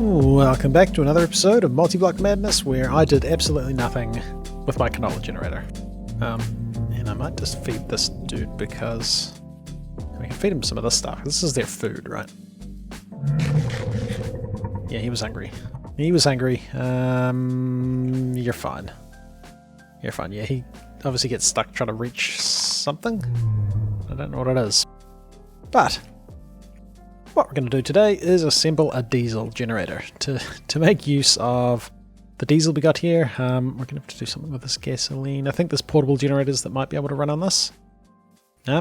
Welcome back to another episode of Multiblock Madness, where I did absolutely nothing with my canola generator. And I might just feed this dude because we can feed him some of this stuff. This is their food, right? Yeah, he was hungry. He was hungry. You're fine. You're fine. Yeah, he obviously gets stuck trying to reach something. I don't know what it is. But what we're going to do today is assemble a diesel generator to make use of the diesel we got here. We're going to have to do something with this gasoline. I think there's portable generators that might be able to run on this.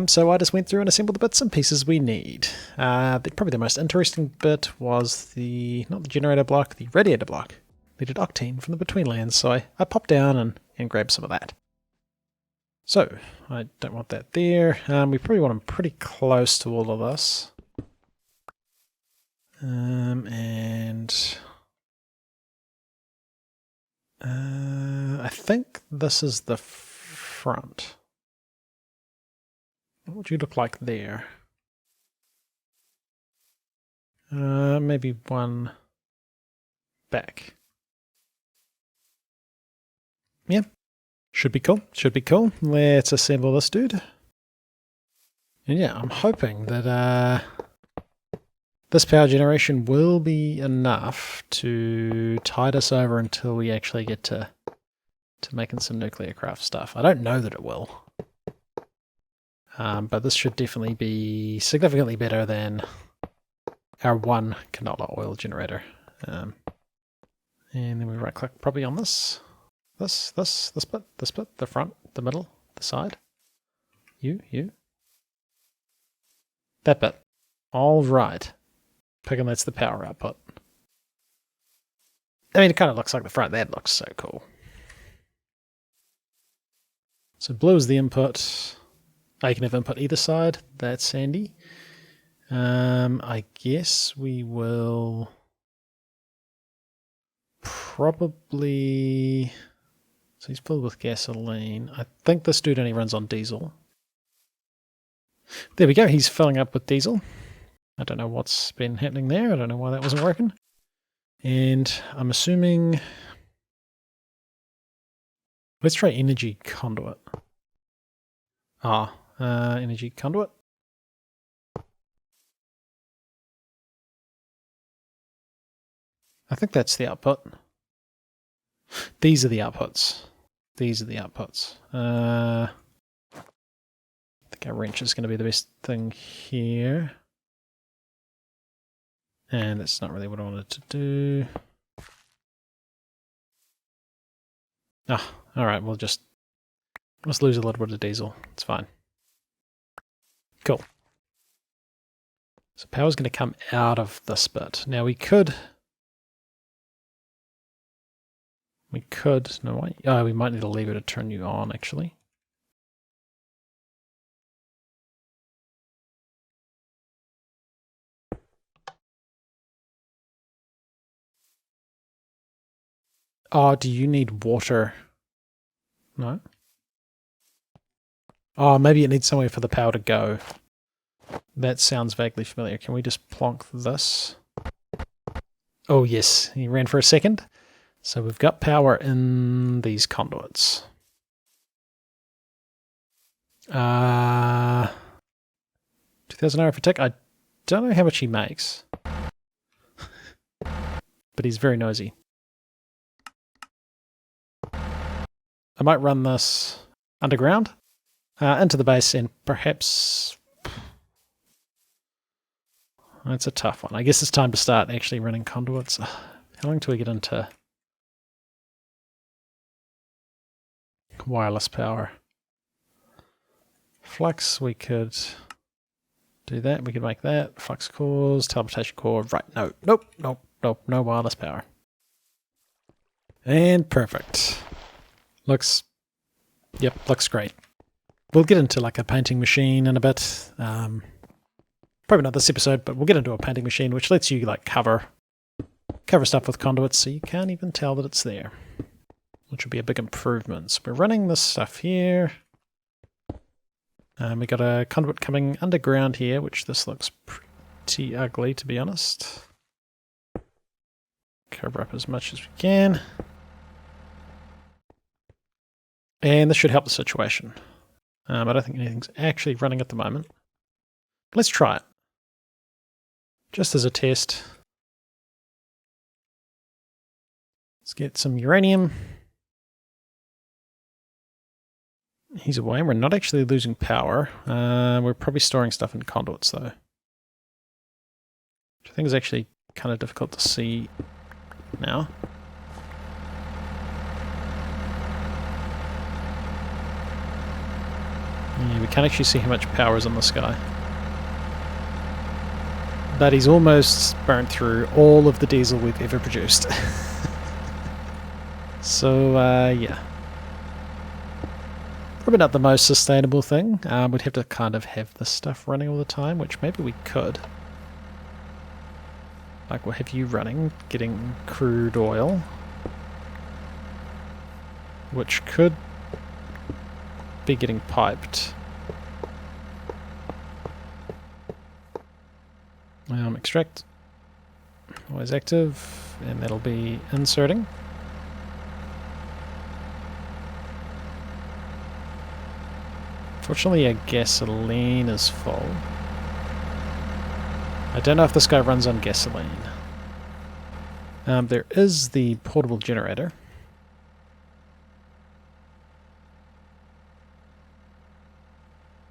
So I just went through and assembled the bits and pieces we need. Probably the most interesting bit was not the generator block, the radiator block. Needed octane from the Betweenlands, so I popped down and grabbed some of that. So, I don't want that there. We probably want them pretty close to all of this. I think this is the front. What would you look like there? Maybe one back. Yeah, should be cool. Should be cool. Let's assemble this dude. And yeah, I'm hoping that this power generation will be enough to tide us over until we actually get to making some nuclear craft stuff. I don't know that it will. But this should definitely be significantly better than our one canola oil generator. And then we right click probably on this bit, the front, the middle, the side. You. That bit. All right. Picking that's the power output. I mean, it kind of looks like the front. That looks so cool. So blue is the input. You can have input either side. That's handy. I guess we will probably... So he's filled with gasoline. I think this dude only runs on diesel. There we go. He's filling up with diesel. I don't know what's been happening there. I don't know why that wasn't working. And I'm assuming... Let's try energy conduit. Energy conduit. I think that's the output. These are the outputs. These are the outputs. I think our wrench is going to be the best thing here. And that's not really what I wanted to do. Alright, let's lose a little bit of diesel. It's fine. Cool. So power's going to come out of this bit. Now we might need a lever to turn you on actually. Oh, do you need water? No? Oh, maybe it needs somewhere for the power to go. That sounds vaguely familiar. Can we just plonk this? Oh yes, he ran for a second. So we've got power in these conduits. 2,000 hour for Tech. I don't know how much he makes. But he's very nosy. I might run this underground into the base and perhaps... That's a tough one. I guess it's time to start actually running conduits. How long till we get into wireless power? Flux, we could do that. We could make that. Flux cores, teleportation core. Right, nope, no wireless power. And perfect. Looks great. We'll get into like a painting machine in a bit. Probably not this episode, but we'll get into a painting machine which lets you like cover stuff with conduits so you can't even tell that it's there, which would be a big improvement. So we're running this stuff here. We got a conduit coming underground here, which this looks pretty ugly to be honest. cover up as much as we can. And this should help the situation. I don't think anything's actually running at the moment. Let's try it. Just as a test. Let's get some uranium. He's away. We're not actually losing power. We're probably storing stuff in conduits though. Which I think is actually kind of difficult to see now. Yeah, we can't actually see how much power is on this guy. But he's almost burnt through all of the diesel we've ever produced. So, yeah. Probably not the most sustainable thing. We'd have to kind of have this stuff running all the time, which maybe we could. Like, we'll have you running, getting crude oil. Which could be getting piped. Extract. Always active, and that'll be inserting. Fortunately, our gasoline is full. I don't know if this guy runs on gasoline. There is the portable generator.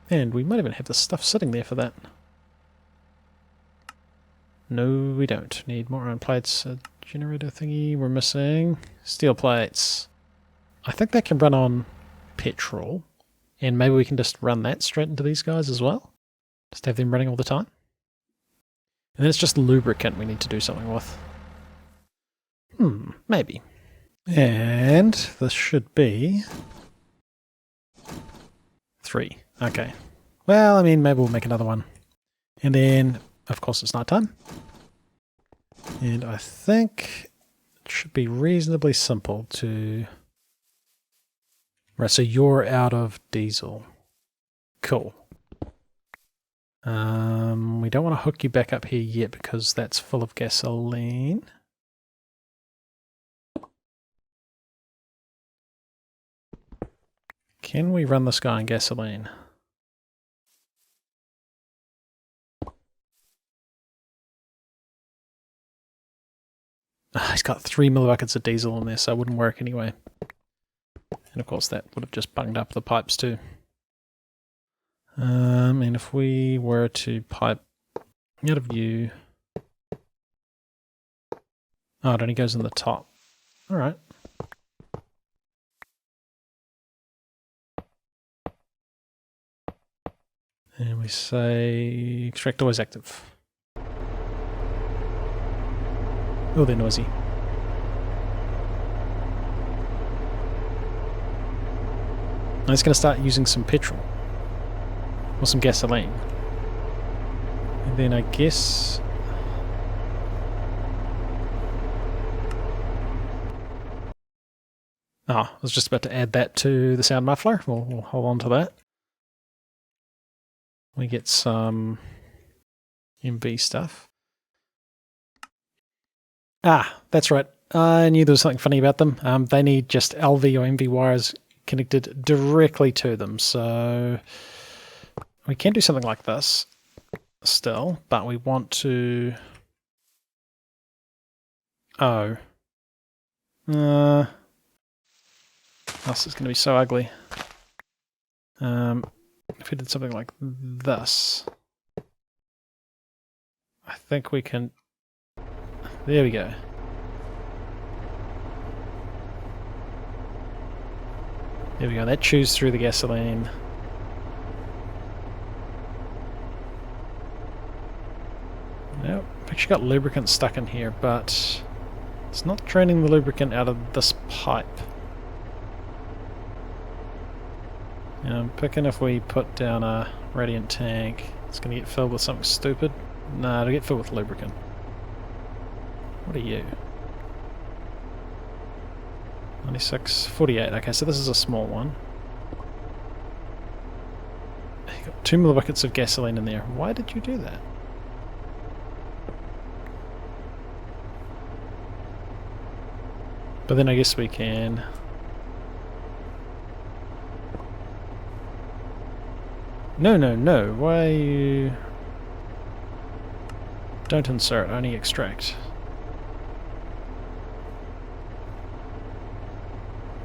And we might even have the stuff sitting there for that. No, we don't. Need more iron plates. A generator thingy we're missing. Steel plates. I think that can run on petrol. And maybe we can just run that straight into these guys as well. Just have them running all the time. And then it's just lubricant we need to do something with. Maybe. And this should be 3. Okay. Well, I mean, maybe we'll make another one. And then, of course, it's night time. And I think it should be reasonably simple to... Right, so you're out of diesel. Cool. We don't want to hook you back up here yet because that's full of gasoline. Can we run this guy on gasoline? He's got 3 millibuckets of diesel in there, so it wouldn't work anyway. And of course that would have just bunged up the pipes too. And if we were to pipe out of view... Oh, it only goes in the top. Alright. And we say extract always active. Oh, they're noisy. I'm just going to start using some petrol. Or some gasoline. And then I guess... Oh, I was just about to add that to the sound muffler. We'll hold on to that. We get some MV stuff. Ah, that's right. I knew there was something funny about them. They need just LV or MV wires connected directly to them. So we can do something like this still, but we want to... Oh. This is going to be so ugly. If we did something like this, I think we can... There we go. There we go, that chews through the gasoline. Nope, I've actually got lubricant stuck in here, but it's not draining the lubricant out of this pipe. And I'm picking if we put down a radiant tank, it's going to get filled with something stupid. Nah, it'll get filled with lubricant. What are you? 96, 48. Okay, so this is a small one. You got 2 millibuckets of gasoline in there. Why did you do that? But then I guess we can... No, no, no. Why you... Don't insert, only extract.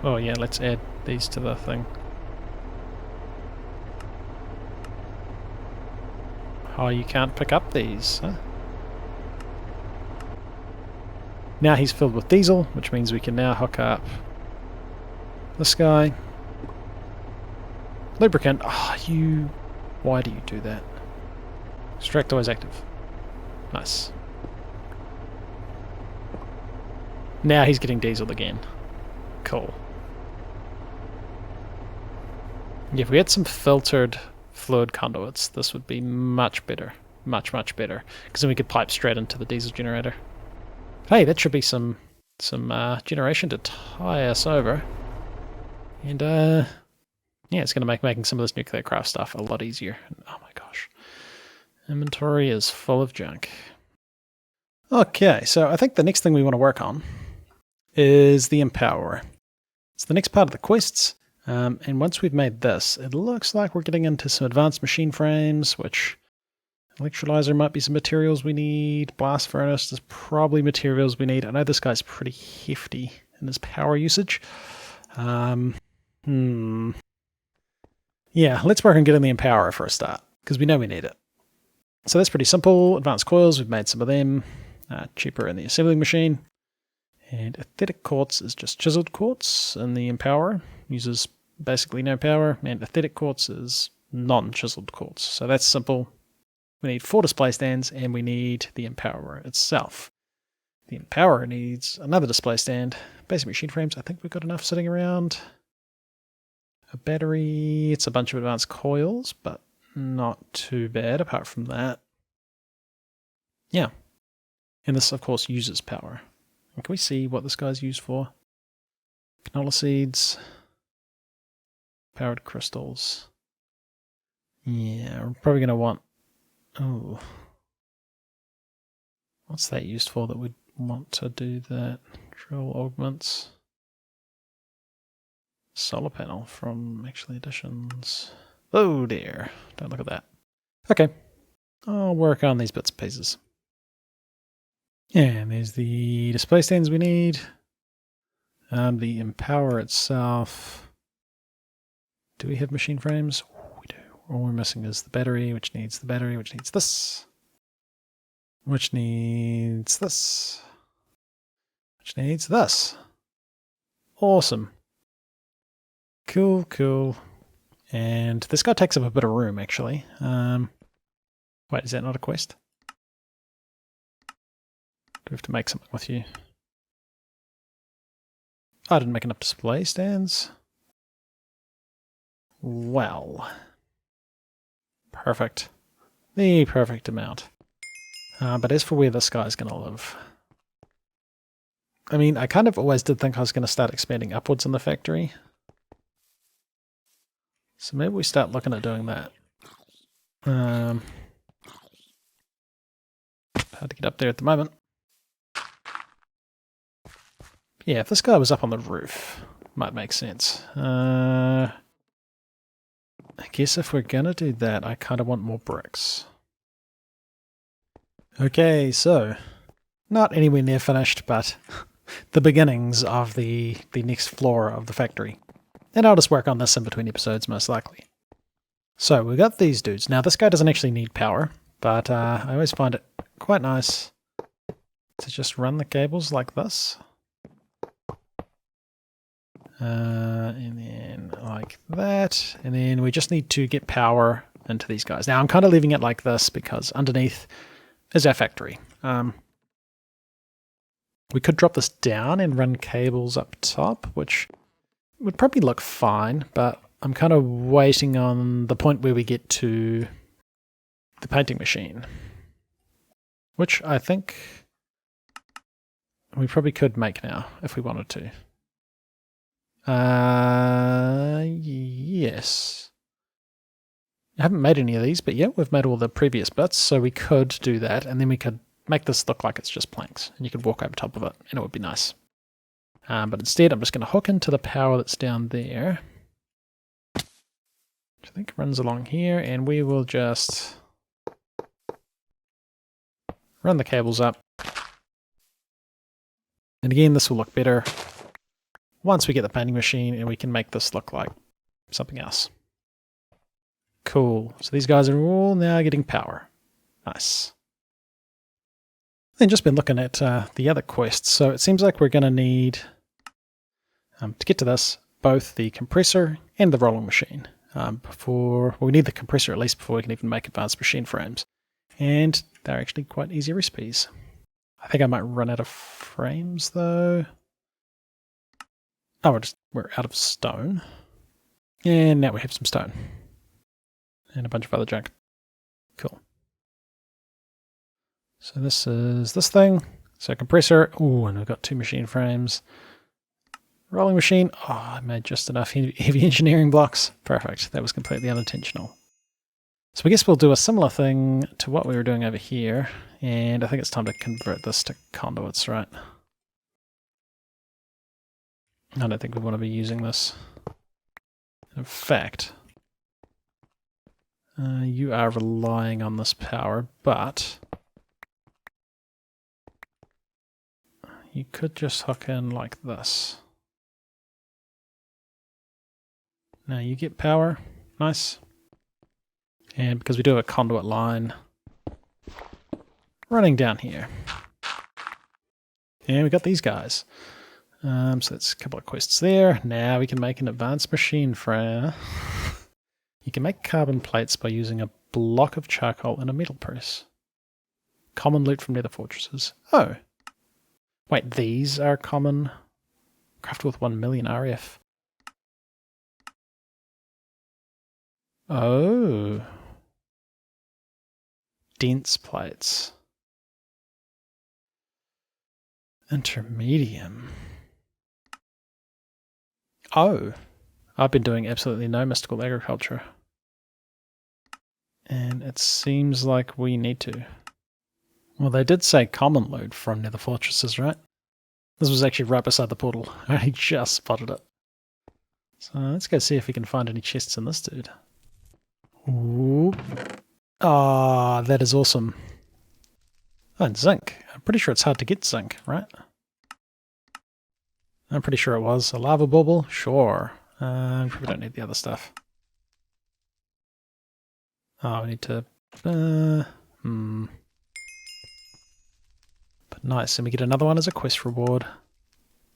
Oh yeah, let's add these to the thing. Oh, you can't pick up these, huh? Now he's filled with diesel, which means we can now hook up this guy. Lubricant. Oh, you... Why do you do that? Extract always active. Nice. Now he's getting diesel again. Cool. Yeah, if we had some filtered fluid conduits, this would be much better. Much, much better. Because then we could pipe straight into the diesel generator. Hey, that should be some generation to tie us over. And, yeah, it's going to make making some of this nuclear craft stuff a lot easier. Oh my gosh. Inventory is full of junk. Okay, so I think the next thing we want to work on is the Empowerer. It's the next part of the quests. And once we've made this, it looks like we're getting into some advanced machine frames, which electrolyzer might be some materials we need. Blast furnace is probably materials we need. I know this guy's pretty hefty in his power usage. Yeah, let's work on getting the Empowerer for a start, because we know we need it. So that's pretty simple. Advanced coils, we've made some of them. Cheaper in the assembling machine. And aesthetic quartz is just chiseled quartz, and the Empowerer uses basically no power, and aesthetic quartz is non-chiseled quartz. So that's simple. We need 4 display stands, and we need the Empowerer itself. The Empowerer needs another display stand. Basic machine frames, I think we've got enough sitting around. A battery, it's a bunch of advanced coils, but not too bad apart from that. Yeah. And this, of course, uses power. And can we see what this guy's used for? Canola seeds. Powered crystals. Yeah, we're probably going to want... Oh. What's that used for that we'd want to do that? Drill augments. Solar panel from Actually Additions. Oh dear. Don't look at that. Okay. I'll work on these bits and pieces. And there's the display stands we need. The Empowerer itself. Do we have machine frames? Oh, we do. All we're missing is the battery, which needs the battery, which needs this. Which needs this. Which needs this. Awesome. Cool, cool. And this guy takes up a bit of room, actually. Wait, is that not a quest? Do we have to make something with you? Oh, I didn't make enough display stands. Well. Perfect. The perfect amount. But as for where this guy's going to live... I mean, I kind of always did think I was going to start expanding upwards in the factory. So maybe we start looking at doing that. Hard to get up there at the moment. Yeah, if this guy was up on the roof, might make sense. I guess if we're gonna do that, I kind of want more bricks. Okay, so not anywhere near finished, but the beginnings of the next floor of the factory. And I'll just work on this in between episodes, most likely. So we've got these dudes. Now, this guy doesn't actually need power, but I always find it quite nice to just run the cables like this. And then like that. And then we just need to get power into these guys. Now, I'm kind of leaving it like this because underneath is our factory. We could drop this down and run cables up top, which would probably look fine, but I'm kind of waiting on the point where we get to the painting machine, which I think we probably could make now if we wanted to. Yes. I haven't made any of these, but yeah, we've made all the previous bits, so we could do that, and then we could make this look like it's just planks, and you could walk over top of it, and it would be nice. But instead I'm just going to hook into the power that's down there, which I think runs along here, and we will just run the cables up. And again, this will look better once we get the painting machine and we can make this look like something else. Cool. So these guys are all now getting power. Nice. Then just been looking at the other quests. So it seems like we're going to need, to get to this, both the compressor and the rolling machine. We need the compressor at least before we can even make advanced machine frames. And they're actually quite easy recipes. I think I might run out of frames though. Oh, we're out of stone. And now we have some stone. And a bunch of other junk. Cool. So this is this thing. So compressor. Ooh, and we've got 2 machine frames. Rolling machine. Oh, I made just enough heavy engineering blocks. Perfect. That was completely unintentional. So I guess we'll do a similar thing to what we were doing over here. And I think it's time to convert this to conduits, right? I don't think we want to be using this. In fact, you are relying on this power, but you could just hook in like this. Now you get power. Nice. And because we do have a conduit line running down here. And we got these guys. So that's a couple of quests there. Now we can make an advanced machine frame. You can make carbon plates by using a block of charcoal and a metal press. Common loot from nether fortresses. Oh. Wait, these are common. Craft with 1 million RF. Oh. Dense plates. Intermedium. Oh. I've been doing absolutely no mystical agriculture. And it seems like we need to. Well, they did say common loot from nether fortresses, right? This was actually right beside the portal. I just spotted it. So let's go see if we can find any chests in this dude. Ooh. Ah, that is awesome. Oh, and zinc. I'm pretty sure it's hard to get zinc, right? I'm pretty sure it was. A lava bubble? Sure. Probably don't need the other stuff. Oh, we need to... But nice, and we get another one as a quest reward.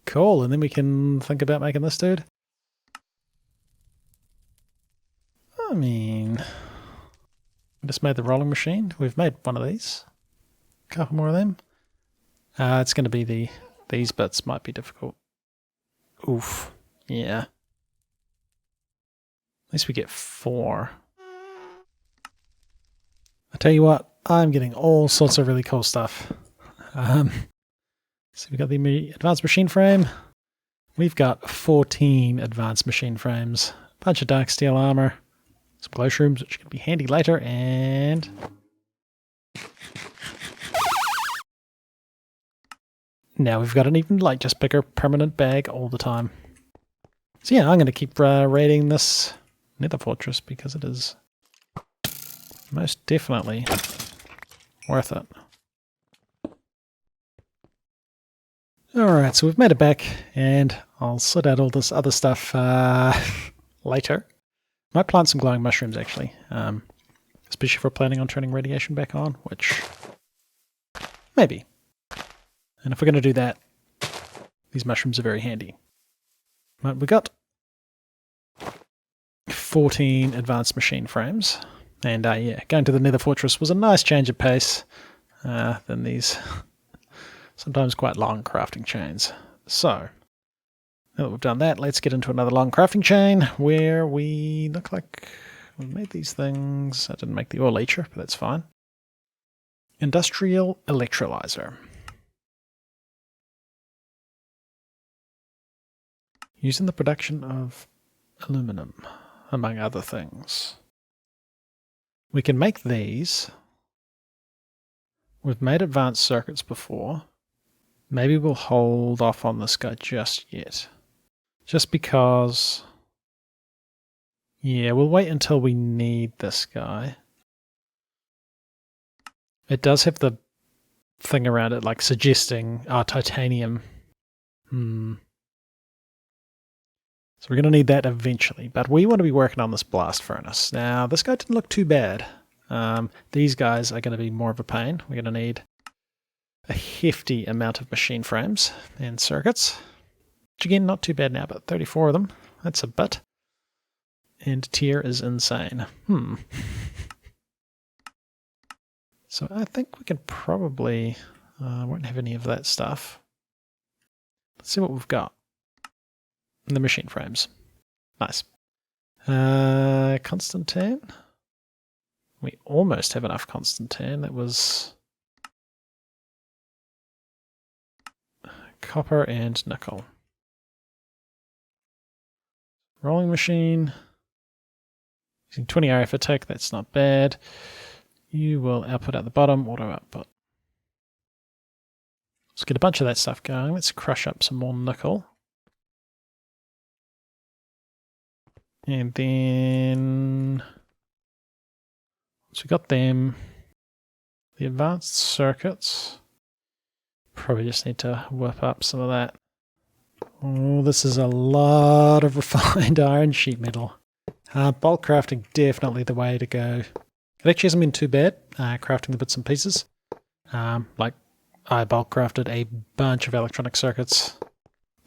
Cool, and then we can think about making this dude. I mean... I just made the rolling machine. We've made one of these. A couple more of them. It's going to be these bits might be difficult. Oof. Yeah. At least we get 4. I tell you what, I'm getting all sorts of really cool stuff. So we've got the advanced machine frame. We've got 14 advanced machine frames. A bunch of dark steel armor. Some glow shrooms, which can be handy later, and... now we've got an even, just bigger permanent bag all the time. So yeah, I'm going to keep raiding this nether fortress because it is most definitely worth it. Alright, so we've made it back, and I'll sort out all this other stuff later. Might plant some glowing mushrooms, actually. Especially if we're planning on turning radiation back on, which... maybe. And if we're going to do that, these mushrooms are very handy. Right, we got 14 advanced machine frames. And yeah, going to the nether fortress was a nice change of pace than these sometimes quite long crafting chains. So, now that we've done that, let's get into another long crafting chain where we look like we made these things. I didn't make the ore leacher, but that's fine. Industrial electrolyzer. Used in the production of aluminum, among other things. We can make these. We've made advanced circuits before. Maybe we'll hold off on this guy just yet. Just because... Yeah, we'll wait until we need this guy. It does have the thing around it, like suggesting titanium. So we're going to need that eventually, but we want to be working on this blast furnace. Now, this guy didn't look too bad. These guys are going to be more of a pain. We're going to need a hefty amount of machine frames and circuits. Which again, not too bad now, but 34 of them. That's a bit. And tier is insane. So I think we can probably... won't have any of that stuff. Let's see what we've got. The machine frames. Nice. Constantine. We almost have enough Constantine. That was copper and nickel. Rolling machine. Using 20 area for tick, that's not bad. You will output at the bottom, auto output. Let's get a bunch of that stuff going. Let's crush up some more nickel. And then, once we got them, the advanced circuits, probably just need to whip up some of that. Oh, this is a lot of refined iron sheet metal. Bulk crafting, definitely the way to go. It actually hasn't been too bad, crafting the bits and pieces. Like, I bulk crafted a bunch of electronic circuits.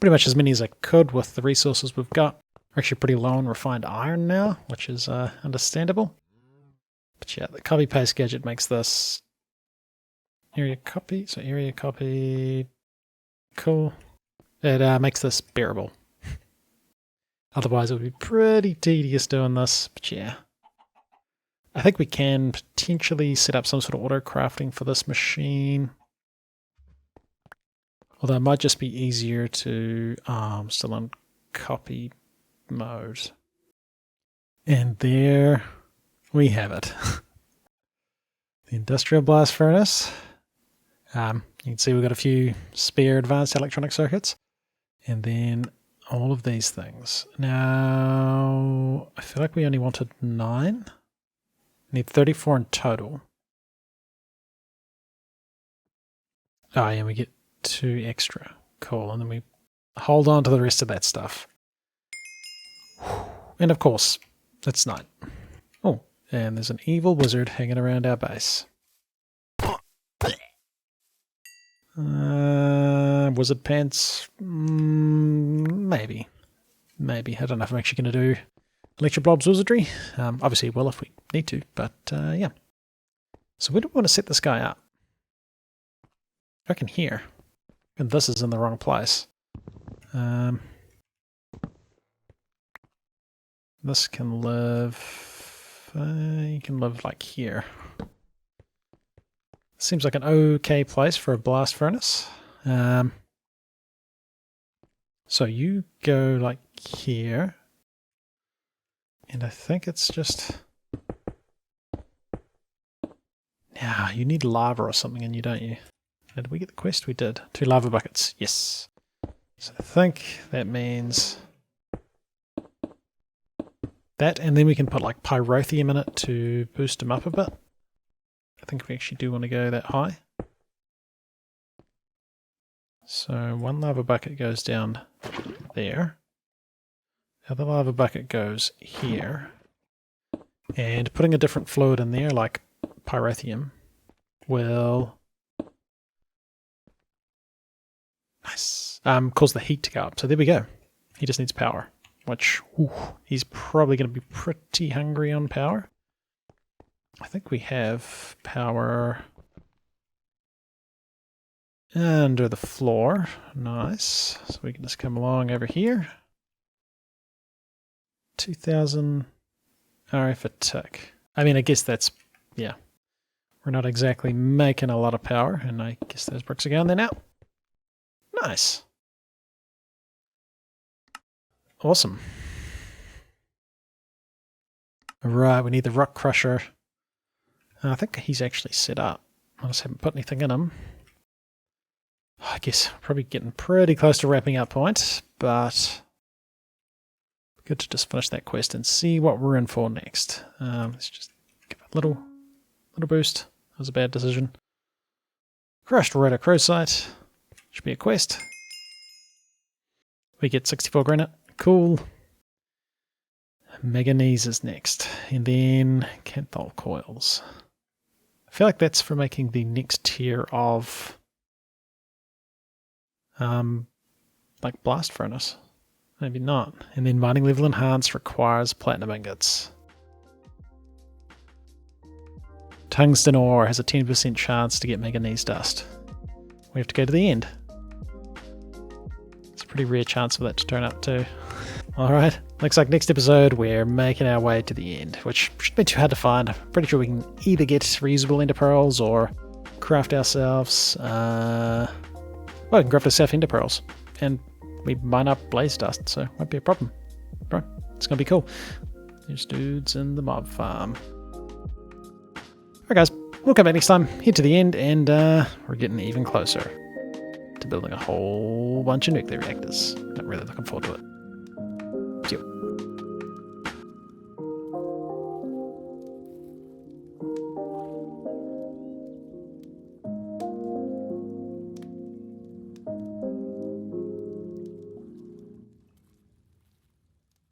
Pretty much as many as I could with the resources we've got. We're actually pretty low on refined iron now, which is understandable. But yeah, the copy paste gadget makes this area copy. So area copy, cool. It makes this bearable. Otherwise, it would be pretty tedious doing this. But yeah, I think we can potentially set up some sort of auto crafting for this machine. Although it might just be easier to still on copy mode. And there we have it. The industrial blast furnace. You can see we've got a few spare advanced electronic circuits. And then all of these things. Now, I feel like we only wanted 9. We need 34 in total. Oh yeah, we get 2 extra. Cool. And then we hold on to the rest of that stuff. And of course, it's night. Oh, and there's an evil wizard hanging around our base. Wizard pants? Maybe. Maybe. I don't know if I'm actually going to do Lecture Blob's wizardry. Obviously, will if we need to, but yeah. So where do we want to set this guy up? I reckon here. And this is in the wrong place. This can live... you can live like here. Seems like an okay place for a blast furnace. So you go like here. And I think it's just... Yeah, you need lava or something in you, don't you? Did we get the quest? We did. 2 lava buckets. Yes. So I think that means... that, and then we can put like pyrotheum in it to boost them up a bit. I think we actually do want to go that high. So 1 lava bucket goes down there. The other lava bucket goes here. And putting a different fluid in there, like pyrotheum, will... Nice. Cause the heat to go up. So there we go. He just needs power. Which, he's probably going to be pretty hungry on power. I think we have power under the floor. Nice. So we can just come along over here. 2000 RF a tick. I mean, I guess that's, yeah. We're not exactly making a lot of power, and I guess those bricks are going there now. Nice. Awesome. Right, we need the rock crusher. I think he's actually set up. I just haven't put anything in him. I guess probably getting pretty close to wrapping up point, but good to just finish that quest and see what we're in for next. Let's just give it a little boost. That was a bad decision. Crushed Rota Crow Site. Should be a quest. We get 64 granite. Cool. Manganese is next. And then Canthol Coils. I feel like that's for making the next tier of like Blast Furnace. Maybe not. And then Mining Level Enhanced requires Platinum Ingots. Tungsten Ore has a 10% chance to get Manganese Dust. We have to go to the end. It's a pretty rare chance for that to turn up too. Alright, looks like next episode we're making our way to the end, which shouldn't be too hard to find. I'm pretty sure we can either get reusable ender pearls or craft ourselves, well, we can craft ourselves ender pearls. And we mine up blaze dust, so won't be a problem. Right, it's gonna be cool. There's dudes in the mob farm. Alright guys, we'll come back next time, head to the end, and we're getting even closer to building a whole bunch of nuclear reactors. I'm really looking forward to it.